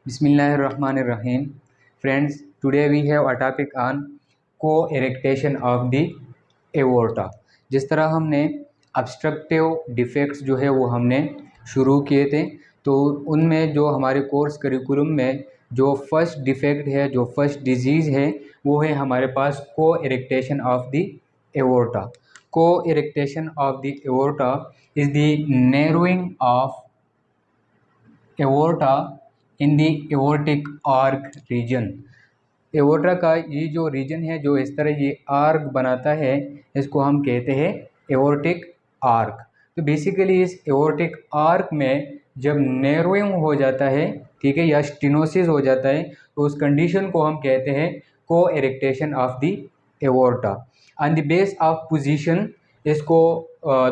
Bismillahirrahmanirrahim. Friends, today we have a topic on co-erectation of the aorta. जिस तरह हमने obstructive defects जो है वो हमने शुरू किए थे, तो उनमें जो हमारे कोर्स करिकुलम में जो फर्स्ट डिफेक्ट है, जो फर्स्ट डिजीज़ है, वो है हमारे पास co-erectation of the aorta. Co-erectation of the aorta is the narrowing of aorta in the aortic arch region. Aorta का ये जो रीजन है, जो इस तरह ये आर्क बनाता है, इसको हम कहते हैं एवोर्टिक आर्क। तो बेसिकली इस एवोर्टिक आर्क में जब नैरोइंग हो जाता है, ठीक है, या स्टेनोसिस हो जाता है, तो उस कंडीशन को हम कहते हैं को coarctation of the aorta. On the base of position इसको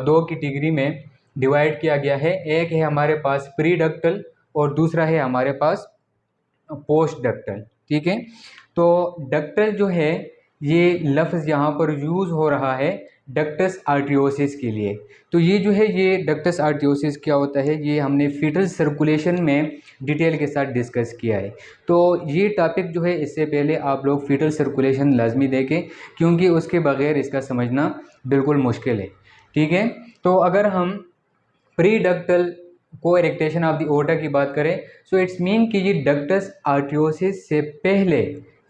दो कैटेगरी में डिवाइड किया गया है। एक है हमारे पास प्री डक्टल और दूसरा है हमारे पास पोस्ट डक्टल, ठीक है। तो डक्टल जो है, ये लफ्ज़ यहाँ पर यूज़ हो रहा है डक्टस आर्टियोसिस के लिए। तो ये जो है, ये डक्टस आर्टियोसिस क्या होता है, ये हमने फीटल सर्कुलेशन में डिटेल के साथ डिस्कस किया है। तो ये टॉपिक जो है, इससे पहले आप लोग फीटल सर्कुलेशन लाजमी देखें, क्योंकि उसके बगैर इसका समझना बिल्कुल मुश्किल है, ठीक है। तो अगर हम प्री डक्टल को एरेक्टेशन ऑफ द एओर्टा की बात करें, सो इट्स मीन कि ये डक्टस आर्टियोसिस से पहले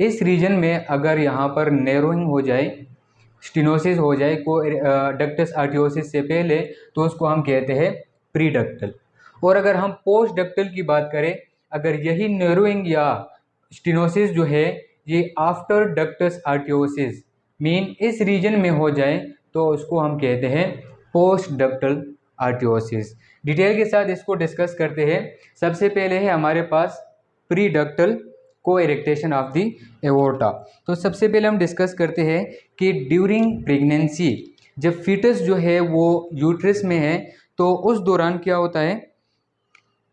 इस रीजन में अगर यहाँ पर नैरोइंग हो जाए, स्टेनोसिस हो जाए को डक्टस आर्टियोसिस से पहले, तो उसको हम कहते हैं प्री डक्टल। और अगर हम पोस्ट डक्टल की बात करें, अगर यही नैरोइंग या स्टेनोसिस जो है ये आफ्टर डक्टस आर्टियोसिस मीन इस रीजन में हो जाए, तो उसको हम कहते हैं पोस्ट डक्टल आर्टियोसिस। डिटेल के साथ इसको डिस्कस करते हैं। सबसे पहले है हमारे पास प्री डक्टल को एरेक्टेशन ऑफ द एओर्टा। तो सबसे पहले हम डिस्कस करते हैं कि ड्यूरिंग प्रेगनेंसी जब फीटस जो है वो यूट्रस में है, तो उस दौरान क्या होता है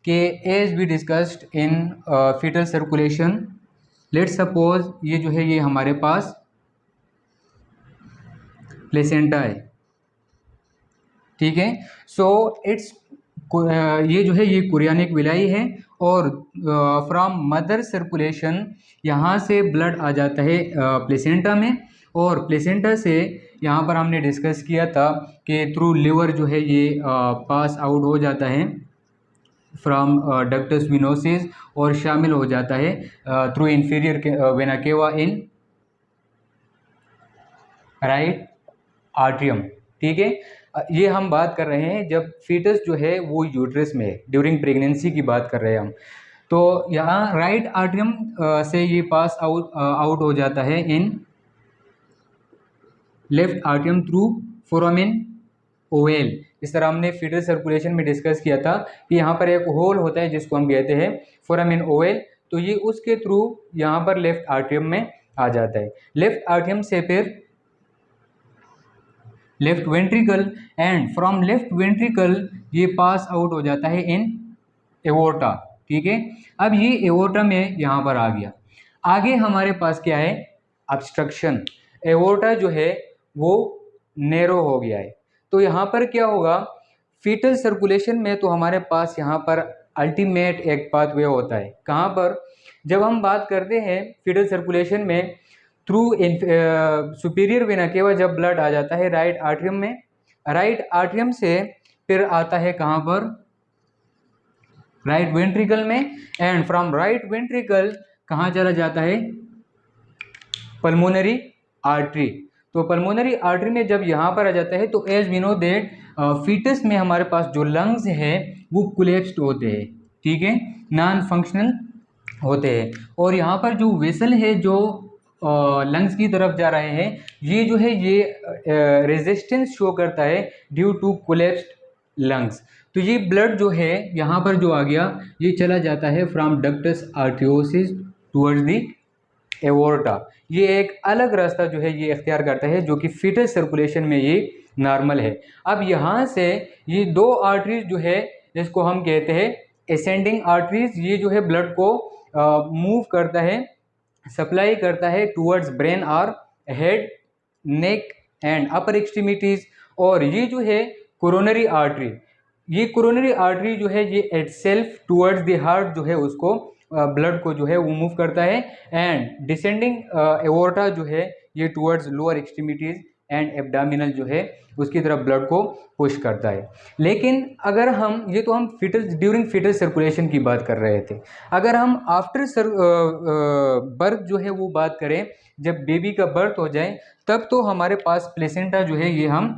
कि as we discussed in fetal circulation, let's suppose ये जो है ये हमारे पास प्लेसेंटा है, ठीक है। सो इट्स ये जो है ये कुरियानिक विलाई है, और फ्रॉम मदर सर्कुलेशन यहाँ से ब्लड आ जाता है प्लेसेंटा में, और प्लेसेंटा से यहाँ पर हमने डिस्कस किया था कि थ्रू लिवर जो है ये पास आउट हो जाता है फ्रॉम डक्टस विनोसिस, और शामिल हो जाता है through inferior vena cava in right atrium, ठीक है। ये हम बात कर रहे हैं जब फीटस जो है वो यूट्रस में है, ड्यूरिंग प्रेगनेंसी की बात कर रहे हैं हम। तो यहाँ राइट आर्ट्रियम से ये पास आउट हो जाता है in left atrium through foramen oval. इस तरह हमने फीटल सर्कुलेशन में डिस्कस किया था कि यहाँ पर एक होल होता है जिसको हम कहते हैं फोरामिन ओवेल, तो ये उसके थ्रू यहाँ पर लेफ्ट आर्ट्रियम में आ जाता है। लेफ्ट आर्ट्रियम से फिर left ventricle, and from left ventricle ये पास आउट हो जाता है इन एओर्टा, ठीक है। अब ये एओर्टा में यहाँ पर आ गया। आगे हमारे पास क्या है, ऑब्स्ट्रक्शन। एओर्टा जो है वो नैरो हो गया है, तो यहाँ पर क्या होगा, फीटल सर्कुलेशन में तो हमारे पास यहाँ पर अल्टीमेट एक पाथवे होता है। कहाँ पर, जब हम बात करते हैं फीटल सर्कुलेशन में थ्रू सुपीरियर वेना केवा जब ब्लड आ जाता है राइट आर्ट्रियम में, राइट आर्ट्रियम से फिर आता है कहाँ पर, राइट वेंट्रिकल में, एंड फ्रॉम राइट वेंट्रिकल कहाँ चला जाता है, पल्मोनरी आर्टरी। तो पल्मोनरी आर्टरी में जब यहाँ पर आ जाता है, तो as we know that fetus में हमारे पास जो लंग्स है वो कोलैप्स्ड होते हैं, ठीक है, नॉन फंक्शनल होते हैं। और यहाँ पर जो वेसल है जो लंग्स की तरफ जा रहे हैं, ये जो है ये रेजिस्टेंस शो करता है ड्यू टू कोलैप्स्ड लंग्स। तो ये ब्लड जो है यहाँ पर जो आ गया, ये चला जाता है from ductus आर्टियोसिस towards the aorta. ये एक अलग रास्ता जो है ये इख्तियार करता है, जो कि फीटल सर्कुलेशन में ये नॉर्मल है। अब यहाँ से ये दो आर्टरीज जो है जिसको हम कहते हैं एसेंडिंग आर्टरीज, ये जो है ब्लड को मूव करता है, सप्लाई करता है टुवर्ड्स ब्रेन और head, neck and upper extremities. और ये जो है कोरोनरी आर्टरी, ये कोरोनरी आर्टरी जो है ये इटसेल्फ टुवर्ड्स द हार्ट जो है उसको ब्लड को जो है वो मूव करता है, एंड डिसेंडिंग एओर्टा जो है ये towards lower extremities and abdominal जो है उसकी तरफ ब्लड को पुश करता है। लेकिन अगर हम ये तो हम फीटल ड्यूरिंग फीटल सर्कुलेशन की बात कर रहे थे, अगर हम आफ्टर बर्थ जो है वो बात करें, जब बेबी का बर्थ हो जाए तब तो हमारे पास प्लेसेंटा जो है ये हम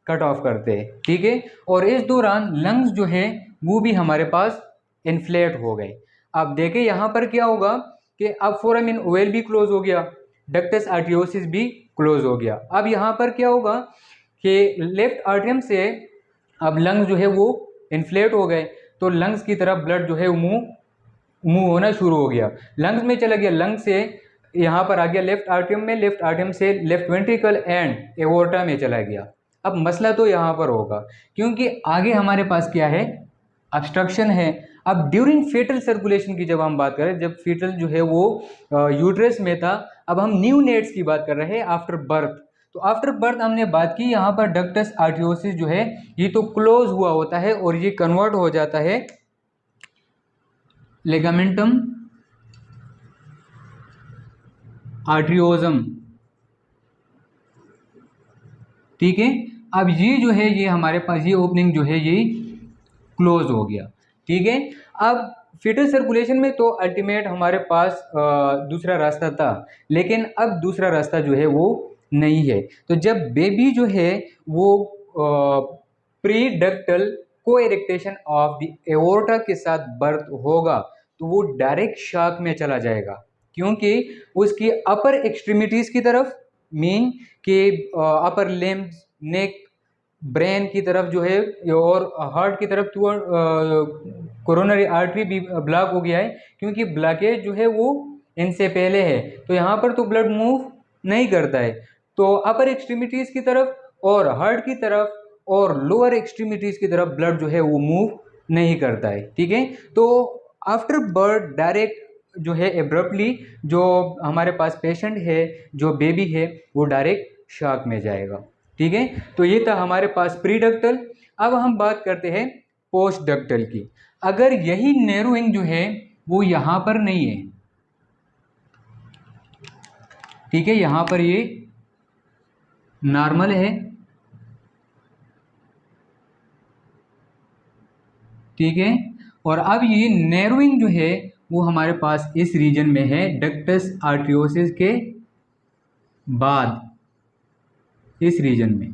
कट ऑफ करते हैं, ठीक है। और इस दौरान लंग्स जो है वो भी हमारे पास इन्फ्लेट हो गए। अब देखें यहाँ पर क्या होगा कि अब फोरामिन ओवल भी क्लोज हो गया, डक्टस आर्टियोसिस भी क्लोज हो गया। अब यहाँ पर क्या होगा कि लेफ्ट आर्टरियम से अब लंग्स जो है वो इन्फ्लेट हो गए, तो लंग्स की तरफ ब्लड जो है वो मूव होना शुरू हो गया, लंग्स में चला गया, लंग्स से यहाँ पर आ गया लेफ्ट आर्टरियम में, लेफ्ट आर्टरियम से लेफ्ट वेंट्रिकल एंड एओर्टा में चला गया। अब मसला तो यहाँ पर होगा क्योंकि आगे हमारे पास क्या है, ऑब्स्ट्रक्शन है। अब ड्यूरिंग फीटल सर्कुलेशन की जब हम बात करें, जब फीटल जो है वो यूट्रस में था, अब हम न्यू नेट्स की बात कर रहे हैं आफ्टर बर्थ। तो आफ्टर बर्थ हमने बात की, यहाँ पर डक्टस आर्टियोसिस जो है ये तो क्लोज हुआ होता है और ये कन्वर्ट हो जाता है लिगामेंटम आर्ट्रियोजम, ठीक है। अब ये जो है ये हमारे पास ये ओपनिंग जो है ये क्लोज हो गया, ठीक है। अब फीटल सर्कुलेशन में तो अल्टीमेट हमारे पास दूसरा रास्ता था, लेकिन अब दूसरा रास्ता जो है वो नहीं है। तो जब बेबी जो है वो प्री डक्टल को इरेक्टेशन ऑफ द एओर्टा के साथ बर्थ होगा तो वो डायरेक्ट शॉक में चला जाएगा, क्योंकि उसकी अपर एक्सट्रीमिटीज की तरफ मीन कि अपर लिम्स, नेक, ब्रेन की तरफ जो है और हार्ट की तरफ कोरोनरी आर्टरी भी ब्लॉक हो गया है, क्योंकि ब्लॉकेज जो है वो इनसे पहले है, तो यहाँ पर तो ब्लड मूव नहीं करता है। तो अपर एक्सट्रीमिटीज़ की तरफ और हार्ट की तरफ और लोअर एक्सट्रीमिटीज़ की तरफ ब्लड जो है वो मूव नहीं करता है, ठीक है। तो आफ्टर बर्थ डायरेक्ट जो है एब्रप्टली जो हमारे पास पेशेंट है, जो बेबी है, वो डायरेक्ट शॉक में जाएगा, ठीक है। तो ये था हमारे पास प्री डक्टल। अब हम बात करते हैं पोस्ट डक्टल की। अगर यही नैरोइंग जो है वो यहाँ पर नहीं है, ठीक है, यहाँ पर ये नॉर्मल है, ठीक है, और अब ये नैरोइंग जो है वो हमारे पास इस रीजन में है, डक्टस आर्टियोसिस के बाद इस रीजन में।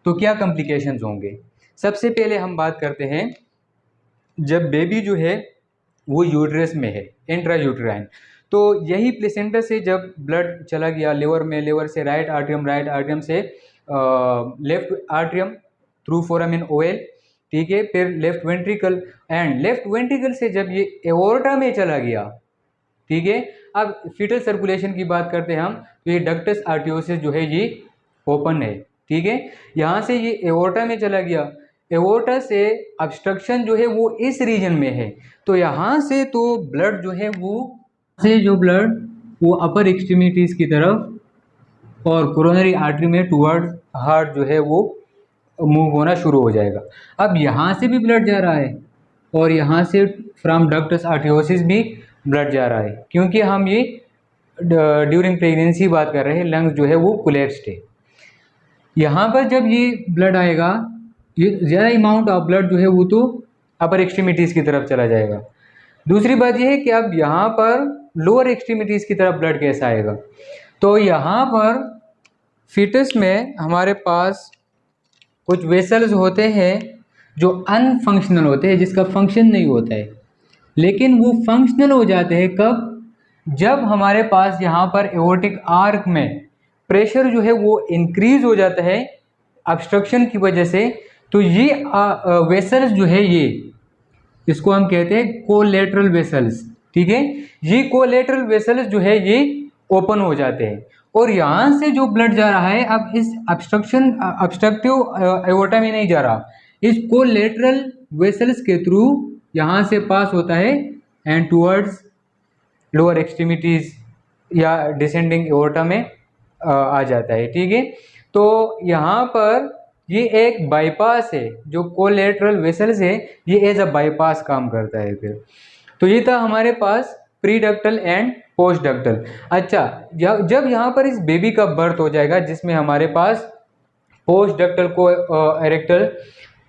तो क्या कॉम्प्लिकेशंस होंगे? सबसे पहले हम बात करते हैं जब बेबी जो है वो यूट्रस में है, इंट्रा यूट्राइन, तो यही प्लेसेंटा से जब ब्लड चला गया लिवर में, लिवर से राइट आर्टरियम से left atrium through foramen Oval, ठीक है, फिर left ventricle, and left ventricle से जब ये एओर्टा में चला गया, ठीक है। अब फीटल सर्कुलेशन की बात करते हैं हम, तो ये डक्टस आर्टियोसिस जो है ये ओपन है, ठीक है, यहाँ से ये एओर्टा में चला गया, एओर्टा से ऑब्स्ट्रक्शन जो है वो इस रीजन में है, तो यहाँ से तो ब्लड जो है वो से जो ब्लड वो अपर एक्सट्रीमिटीज़ की तरफ और कोरोनरी आर्टरी में टुवर्ड्स हार्ट जो है वो मूव होना शुरू हो जाएगा। अब यहाँ से भी ब्लड जा रहा है और यहाँ से फ्रॉम डक्टस आर्टियोसिस भी ब्लड जा रहा है, क्योंकि हम ये ड्यूरिंग प्रेगनेंसी बात कर रहे हैं, लंग्स जो है वो कोलैप्स्ड है। यहाँ पर जब ये ब्लड आएगा, ये ज़्यादा अमाउंट ऑफ ब्लड जो है वो तो अपर एक्सट्रीमिटीज़ की तरफ चला जाएगा। दूसरी बात ये है कि अब यहाँ पर लोअर एक्सट्रीमिटीज़ की तरफ ब्लड कैसा आएगा, तो यहाँ पर फीटस में हमारे पास कुछ वेसल्स होते हैं जो अनफंक्शनल होते हैं, जिसका फंक्शन नहीं होता है, लेकिन वो फंक्शनल हो जाते हैं कब, जब हमारे पास यहाँ पर एओर्टिक आर्क में प्रेशर जो है वो इंक्रीज हो जाता है ऑब्स्ट्रक्शन की वजह से। तो ये वेसल्स जो है ये, इसको हम कहते हैं कोलेटरल वेसल्स, ठीक है, ये कोलेटरल वेसल्स जो है ये ओपन हो जाते हैं और यहाँ से जो ब्लड जा रहा है अब इस ऑब्स्ट्रक्टिव एओर्टा में नहीं जा रहा, इस कोलेटरल वेसल्स के थ्रू यहाँ से पास होता है एंड टुवर्ड्स लोअर एक्सट्रीमिटीज़ या डिसेंडिंग एओर्टा में आ जाता है, ठीक है। तो यहाँ पर ये एक बाईपास है, जो कोलेटरल वेसल्स है ये एज अ बाईपास काम करता है फिर। तो ये था हमारे पास pre ductal and post ductal. अच्छा, जब यहाँ पर इस बेबी का बर्थ हो जाएगा जिसमें हमारे पास पोस्ट डक्टल को एरेक्टल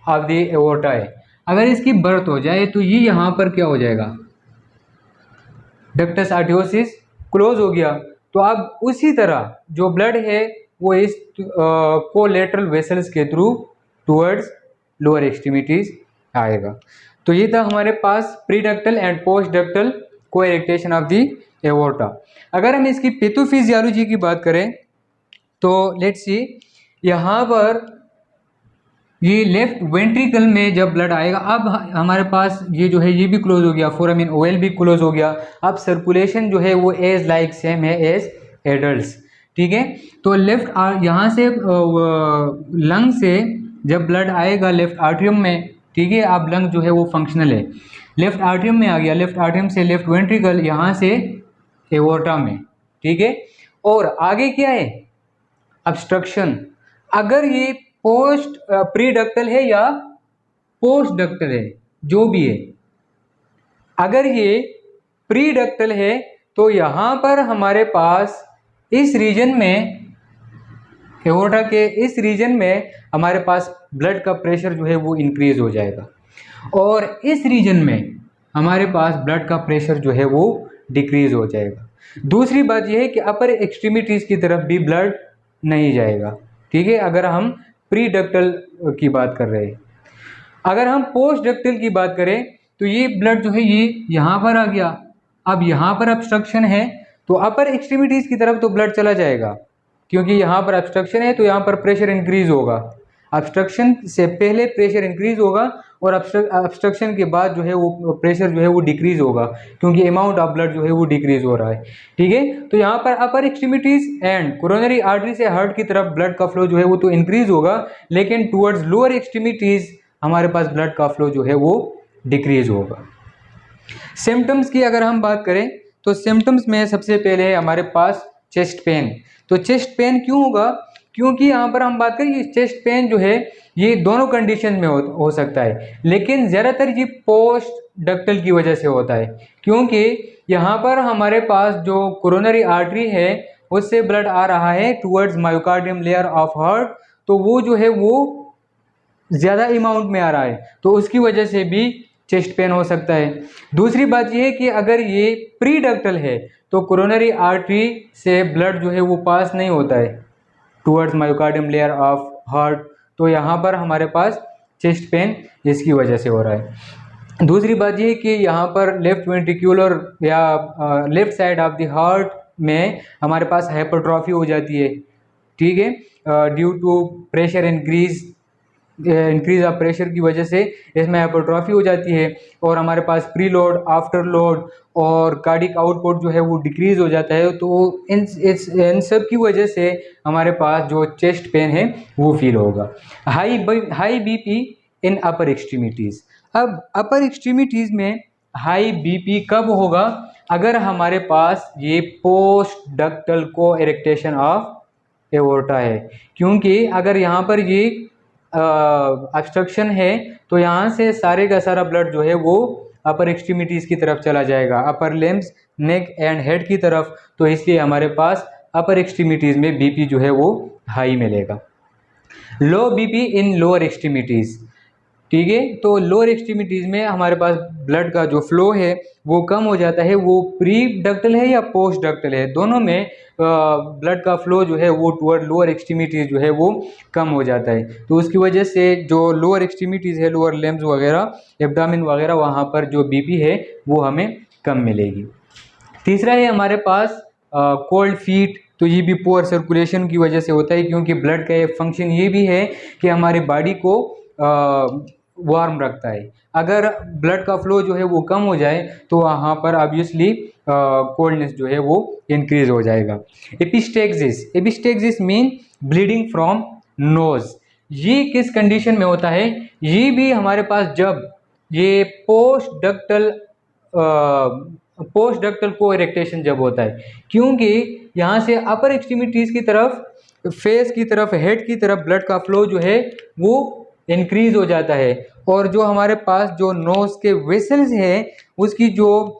ऑफ द एओर्टा है, अगर इसकी बर्थ हो जाए तो ये यहाँ पर क्या हो जाएगा, डक्टस आर्टियोसिस क्लोज हो गया। तो अब उसी तरह जो ब्लड है वो इस कोलेटरल वेसल्स के थ्रू टुवर्ड्स लोअर एक्सट्रीमिटीज आएगा। तो ये था हमारे पास pre ductal and post ductal को एरेक्टेशन ऑफ द एओर्टा। अगर हम इसकी पैथोफिजियोलॉजी की बात करें तो लेट्स सी, यहाँ पर ये लेफ्ट वेंट्रिकल में जब ब्लड आएगा, अब हमारे पास ये जो है ये भी क्लोज हो गया, फोरामिन ओएल भी क्लोज हो गया। अब सर्कुलेशन जो है वो एज लाइक सेम है एज एडल्ट्स, ठीक है। तो लेफ्ट यहाँ से लंग से जब ब्लड आएगा लेफ्ट आर्टरियम में, ठीक है, अब लंग जो है वो फंक्शनल है, लेफ्ट आर्टरियम में आ गया, लेफ्ट आर्टरियम से लेफ्ट वेंट्रिकल, यहाँ से एओर्टा में, ठीक है। और आगे क्या है, ऑब्स्ट्रक्शन। अगर ये पोस्ट प्री डक्टल है या पोस्ट डक्टल है, जो भी है, अगर ये प्री डक्टल है तो यहाँ पर हमारे पास इस रीजन में, एओर्टा के इस रीजन में हमारे पास ब्लड का प्रेशर जो है वो इंक्रीज हो जाएगा, और इस रीजन में हमारे पास ब्लड का प्रेशर जो है वो डिक्रीज हो जाएगा। दूसरी बात यह है कि अपर एक्सट्रीमिटीज़ की तरफ भी ब्लड नहीं जाएगा, ठीक है, अगर हम प्री डक्टल की बात कर रहे हैं। अगर हम पोस्ट डक्टल की बात करें तो ये ब्लड जो है ये यहाँ पर आ गया, अब यहाँ पर ऑब्स्ट्रक्शन है तो अपर एक्सट्रीमिटीज़ की तरफ तो ब्लड चला जाएगा, क्योंकि यहाँ पर ऑब्स्ट्रक्शन है तो यहाँ पर प्रेशर इंक्रीज होगा। ऑब्स्ट्रक्शन से पहले प्रेशर इंक्रीज होगा और ऑब्स्ट्रक्शन के बाद जो है वो प्रेशर जो है वो डिक्रीज होगा, क्योंकि अमाउंट ऑफ ब्लड जो है वो डिक्रीज हो रहा है, ठीक है। तो यहाँ पर अपर एक्सट्रीमिटीज एंड कोरोनरी आर्टरी से हार्ट की तरफ ब्लड का फ्लो जो है वो तो इंक्रीज होगा, लेकिन टुवर्ड्स लोअर एक्सट्रीमिटीज हमारे पास ब्लड का फ्लो जो है वो डिक्रीज होगा। सिम्टम्स की अगर हम बात करें तो सिम्टम्स में सबसे पहले है हमारे पास चेस्ट पेन। तो चेस्ट पेन क्यों होगा, क्योंकि यहाँ पर हम बात करें ये चेस्ट पेन जो है ये दोनों कंडीशन में हो सकता है, लेकिन ज़्यादातर ये पोस्ट डक्टल की वजह से होता है, क्योंकि यहाँ पर हमारे पास जो कोरोनरी आर्टरी है उससे ब्लड आ रहा है towards myocardium layer of heart, तो वो जो है वो ज़्यादा अमाउंट में आ रहा है, तो उसकी वजह से भी चेस्ट पेन हो सकता है। दूसरी बात यह है कि अगर ये प्री डक्टल है तो कोरोनरी आर्टरी से ब्लड जो है वो पास नहीं होता है towards myocardium layer of heart, तो यहाँ पर हमारे पास चेस्ट पेन इसकी वजह से हो रहा है। दूसरी बात यह है कि यहाँ पर लेफ्ट वेंट्रिक्यूलर या left side of the heart में हमारे पास हाइपरट्रॉफी हो जाती है, ठीक है, due to pressure increase of pressure की वजह से इसमें हाइपरट्रॉफी हो जाती है, और हमारे पास प्री लोड, आफ्टर लोड और कार्डिक आउटपुट जो है वो डिक्रीज हो जाता है। तो इन सब की वजह से हमारे पास जो चेस्ट पेन है वो फील होगा। हाई बीपी इन अपर एक्सट्रीमिटीज़। अब अपर एक्सट्रीमिटीज़ में हाई बीपी कब होगा, अगर हमारे पास ये पोस्ट डक्टल को इरेक्टेशन ऑफ एओर्टा है, क्योंकि अगर यहाँ पर ये ऑब्स्ट्रक्शन है तो यहाँ से सारे का सारा ब्लड जो है वो अपर एक्सट्रीमिटीज़ की तरफ चला जाएगा, upper limbs, neck and head की तरफ, तो इसलिए हमारे पास अपर एक्सट्रीमिटीज़ में बीपी जो है वो हाई मिलेगा। लो बीपी इन लोअर एक्सट्रीमिटीज़, ठीक है, तो लोअर एक्सट्रीमिटीज़ में हमारे पास ब्लड का जो फ्लो है वो कम हो जाता है, वो प्री डक्टल है या पोस्ट डक्टल है, दोनों में ब्लड का फ्लो जो है वो टुवर्ड लोअर एक्सट्रीमिटीज़ जो है वो कम हो जाता है, तो उसकी वजह से जो लोअर एक्सट्रीमिटीज़ है, लोअर लिम्स वगैरह, एब्डामिन वगैरह, वहाँ पर जो बीपी है वो हमें कम मिलेगी। तीसरा है हमारे पास कोल्ड फीट। तो ये भी पुअर सर्कुलेशन की वजह से होता है, क्योंकि ब्लड का एक फंक्शन ये भी है कि हमारी बॉडी को वार्म रखता है। अगर ब्लड का फ्लो जो है वो कम हो जाए तो वहाँ पर ऑब्वियसली कोल्डनेस जो है वो इंक्रीज हो जाएगा। Epistaxis mean bleeding from knows. ये किस कंडीशन में होता है, ये भी हमारे पास जब ये पोस्ट डक्टल को इरेक्टेशन जब होता है, क्योंकि यहाँ से अपर एक्सट्रीमिटीज़ की तरफ फेस की तरफ, हेड की तरफ ब्लड का फ्लो जो है वो इंक्रीज हो जाता है। और जो हमारे पास जो नोज के वेसल्स हैं उसकी जो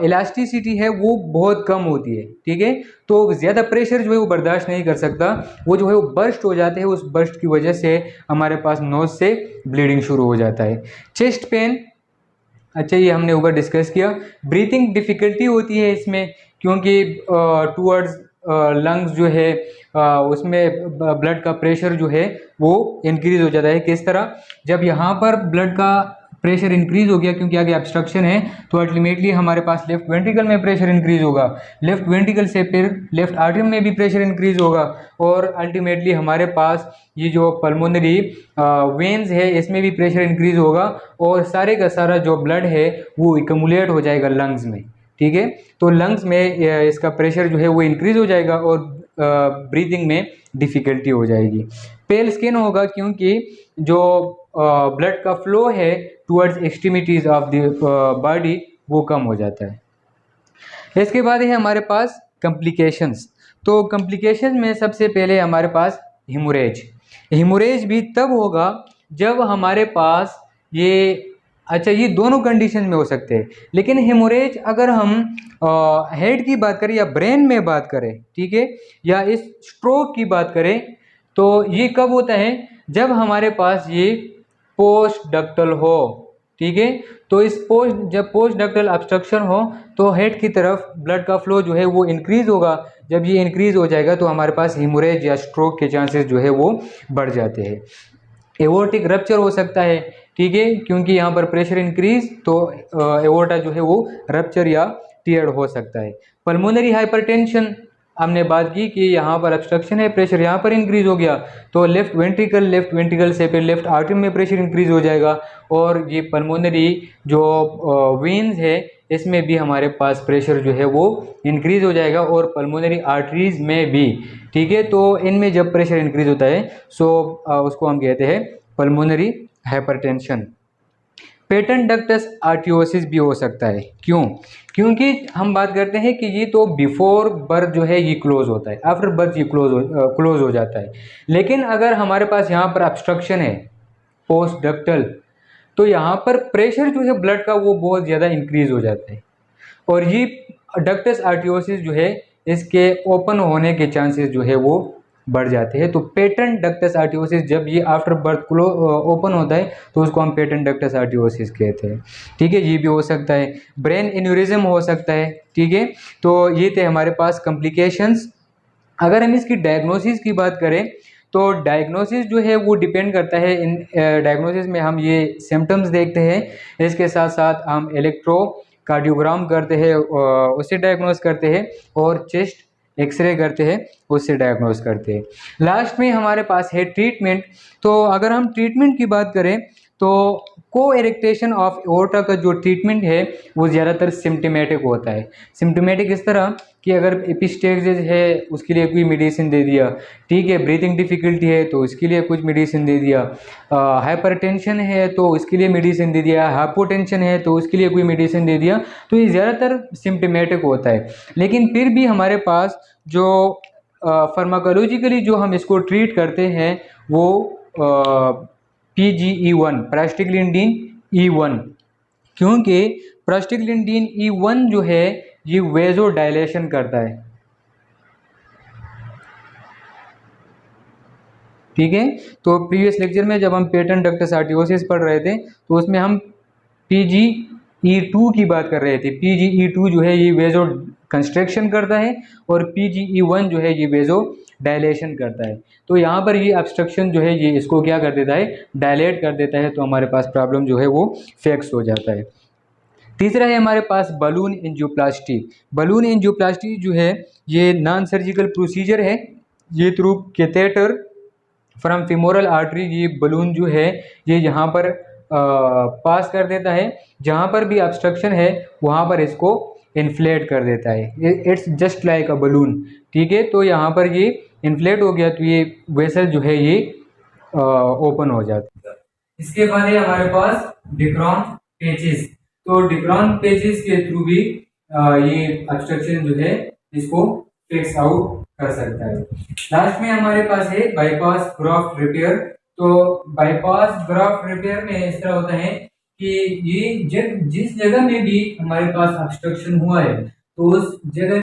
इलास्टिसिटी है वो बहुत कम होती है, ठीक है। तो ज़्यादा प्रेशर जो है वो बर्दाश्त नहीं कर सकता, वो जो है वो बर्स्ट हो जाते हैं, उस बर्स्ट की वजह से हमारे पास नोज से ब्लीडिंग शुरू हो जाता है। चेस्ट पेन, अच्छा ये हमने ऊपर डिस्कस किया। ब्रीथिंग डिफ़िकल्टी होती है इसमें, क्योंकि टूवर्ड्स लंग्स जो है उसमें ब्लड का प्रेशर जो है वो इंक्रीज हो जाता है। किस तरह, जब यहाँ पर ब्लड का प्रेशर इंक्रीज हो गया क्योंकि आगे ऑब्स्ट्रक्शन है, तो अल्टीमेटली हमारे पास लेफ्ट वेंट्रिकल में प्रेशर इंक्रीज होगा, लेफ्ट वेंट्रिकल से फिर लेफ्ट आर्टरी में भी प्रेशर इंक्रीज होगा, और अल्टीमेटली हमारे पास ये जो पल्मोनरी वेन्स है इसमें भी प्रेशर इंक्रीज होगा, और सारे का सारा जो ब्लड है वो एकमुलेट हो जाएगा लंग्स में, ठीक है। तो लंग्स में इसका प्रेशर जो है वो इंक्रीज हो जाएगा और ब्रीदिंग में डिफ़िकल्टी हो जाएगी। पेल स्किन होगा क्योंकि जो ब्लड का फ्लो है towards extremities of the body वो कम हो जाता है। इसके बाद है हमारे पास कॉम्प्लिकेशंस। तो कॉम्प्लिकेशन में सबसे पहले हमारे पास हेमोरेज। हेमोरेज भी तब होगा जब हमारे पास ये, अच्छा ये दोनों कंडीशन में हो सकते हैं, लेकिन हेमोरेज अगर हम हेड की बात करें या ब्रेन में बात करें, ठीक है, या इस स्ट्रोक की बात करें, तो ये कब होता है, जब हमारे पास ये पोस्ट डक्टल हो, ठीक है। तो इस जब पोस्ट डक्टल ऑब्स्ट्रक्शन हो तो हेड की तरफ ब्लड का फ्लो जो है वो इंक्रीज होगा। जब ये इंक्रीज हो जाएगा तो हमारे पास हेमोरेज या स्ट्रोक के चांसेस जो है वो बढ़ जाते हैं। एओर्टिक रप्चर हो सकता है, ठीक है, क्योंकि यहाँ पर प्रेशर इंक्रीज तो एओर्टा जो है वो रप्चर या टियर्ड हो सकता है। पल्मोनरी हाइपरटेंशन हमने बात की कि यहाँ पर ऑब्स्ट्रक्शन है, प्रेशर यहाँ पर इंक्रीज हो गया तो लेफ्ट वेंट्रिकल से फिर लेफ्ट आर्टरी में प्रेशर इंक्रीज हो जाएगा, और ये पल्मोनरी जो वेन्स है इसमें भी हमारे पास प्रेशर जो है वो इंक्रीज हो जाएगा, और पल्मोनरी आर्टरीज में भी, ठीक है। तो इनमें जब प्रेशर इंक्रीज होता है उसको हम कहते हैं पल्मोनरी हाइपरटेंशन। पेटेंट डक्टस आर्टियोसिस भी हो सकता है, क्यों, क्योंकि हम बात करते हैं कि ये तो बिफोर बर्थ जो है ये क्लोज होता है, आफ्टर बर्थ ये क्लोज हो जाता है, लेकिन अगर हमारे पास यहाँ पर ऑब्स्ट्रक्शन है पोस्ट डक्टल, तो यहाँ पर प्रेशर जो है ब्लड का वो बहुत ज़्यादा इंक्रीज हो जाता है, और ये डक्टस आर्टियोसिस जो है इसके ओपन होने के चांसेस जो है वो बढ़ जाते हैं। तो पेटेंट डक्टस आर्टियोसिस जब ये आफ्टर बर्थ ओपन होता है तो उसको हम पेटेंट डक्टस आर्टियोसिस कहते हैं, ठीक है। ये भी हो सकता है। ब्रेन एन्यूरिज्म हो सकता है, ठीक है। तो ये थे हमारे पास कॉम्प्लिकेशंस। अगर हम इसकी डायग्नोसिस की बात करें तो डायग्नोसिस जो है वो डिपेंड करता है, इन डायग्नोसिस में हम ये सिम्टम्स देखते हैं, इसके साथ साथ हम इलेक्ट्रोकार्डियोग्राम करते हैं उससे डायग्नोस करते हैं, और चेस्ट एक्सरे करते हैं उससे डायग्नोस करते हैं। लास्ट में हमारे पास है ट्रीटमेंट। तो अगर हम ट्रीटमेंट की बात करें तो को इरेक्टेशन ऑफ एओर्टा का जो ट्रीटमेंट है वो ज़्यादातर सिम्टमेटिक होता है। सिम्टमेटिक इस तरह कि अगर एपिस्टेक्सिस है उसके लिए कोई मेडिसिन दे दिया, ठीक है, ब्रीथिंग डिफ़िकल्टी है तो उसके लिए कुछ मेडिसिन दे दिया, हाइपरटेंशन है तो उसके लिए मेडिसिन दे दिया, हाइपोटेंशन है तो उसके लिए कोई मेडिसिन दे दिया। तो ये ज़्यादातर सिम्टमेटिक होता है, लेकिन फिर भी हमारे पास जो फार्माकोलॉजिकली जो हम इसको ट्रीट करते हैं वो PGE1 प्रास्टिग्लिंडीन E1, क्योंकि प्रास्टिग्लिंडीन E1 जो है ये वेजो डायलेशन करता है, ठीक है। तो प्रीवियस लेक्चर में जब हम पेटेंट डक्टस आर्टियोसिस पढ़ रहे थे तो उसमें हम PGE2 की बात कर रहे थे। PGE2 जो है ये वेजो कंस्ट्रक्शन करता है, और PGE1 जो है ये वेजो डायलेशन करता है। तो यहाँ पर ये ऑब्स्ट्रक्शन जो है ये इसको क्या कर देता है, डायलेट कर देता है, तो हमारे पास प्रॉब्लम जो है वो फिक्स हो जाता है। तीसरा है हमारे पास बलून एंजियोप्लास्टी। बलून एंजियोप्लास्टी जो है ये नॉन सर्जिकल प्रोसीजर है, ये through catheter from femoral artery ये बलून जो है ये यहाँ पर पास कर देता है, जहाँ पर भी ऑब्स्ट्रक्शन है वहाँ पर इसको इन्फ्लेट कर देता है। It's just like a balloon, ठीक है। तो यहाँ पर ये इन्फ्लेट हो गया तो ये वेसल जो है ये ओपन हो जाता है। इसके बाद है हमारे पास डिक्रॉन पेचेस। तो डिक्रॉन पेचेस के थ्रू भी ये ऑब्स्ट्रक्शन जो है इसको फिक्स आउट कर सकता है। लास्ट में हमारे पास है बाईपास ग्राफ्ट रिपेयर। तो बाईपास ग्राफ्ट रिपेयर में इस तरह होता है कि ये जिस जगह में भी हमारे पास ऑब्स्ट्रक्शन हुआ है तो उस जगह